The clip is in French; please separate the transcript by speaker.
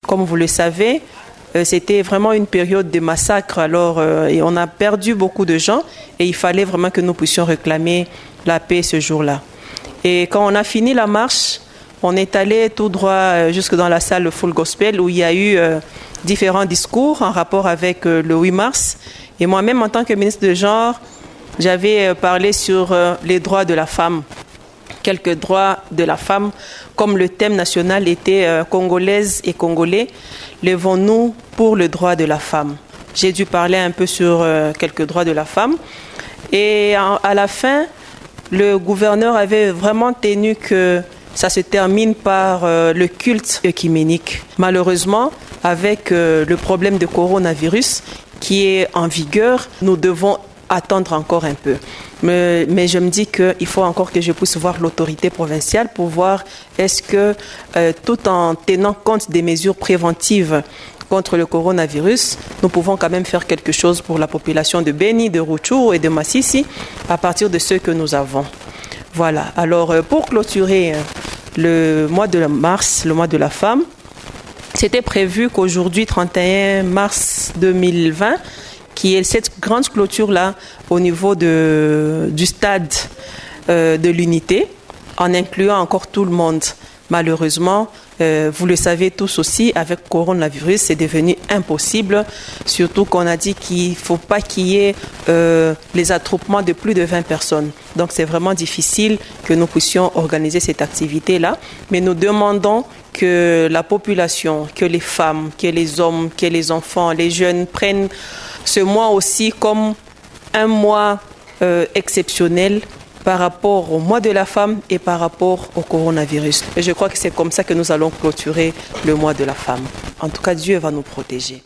Speaker 1: Comme vous le savez, c'était vraiment une période de massacre. Alors, et on a perdu beaucoup de gens et il fallait vraiment que nous puissions réclamer la paix ce jour-là. Et quand on a fini la marche, on est allé tout droit jusque dans la salle Full Gospel où il y a eu différents discours en rapport avec le 8 mars. Et moi-même, en tant que ministre de genre, j'avais parlé sur les droits de la femme. Quelques droits de la femme, comme le thème national était Congolaises et Congolais, levons-nous pour le droit de la femme. J'ai dû parler un peu sur quelques droits de la femme. Et à la fin, le gouverneur avait vraiment tenu que ça se termine par le culte œcuménique. Malheureusement, avec le problème de coronavirus qui est en vigueur, nous devons attendre encore un peu. Mais je me dis qu'il faut encore que je puisse voir l'autorité provinciale pour voir est-ce que, tout en tenant compte des mesures préventives contre le coronavirus, nous pouvons quand même faire quelque chose pour la population de Beni, de Rutshuru et de Masisi à partir de ce que nous avons. Voilà. Alors, pour clôturer le mois de mars, le mois de la femme, c'était prévu qu'aujourd'hui, 31 mars 2020, qui est cette grande clôture-là au niveau du stade de l'unité, en incluant encore tout le monde. Malheureusement, vous le savez tous aussi, avec coronavirus, c'est devenu impossible, surtout qu'on a dit qu'il ne faut pas qu'il y ait les attroupements de plus de 20 personnes. Donc c'est vraiment difficile que nous puissions organiser cette activité-là, mais nous demandons que la population, que les femmes, que les hommes, que les enfants, les jeunes prennent ce mois aussi comme un mois exceptionnel par rapport au mois de la femme et par rapport au coronavirus. Et je crois que c'est comme ça que nous allons clôturer le mois de la femme. En tout cas, Dieu va nous protéger.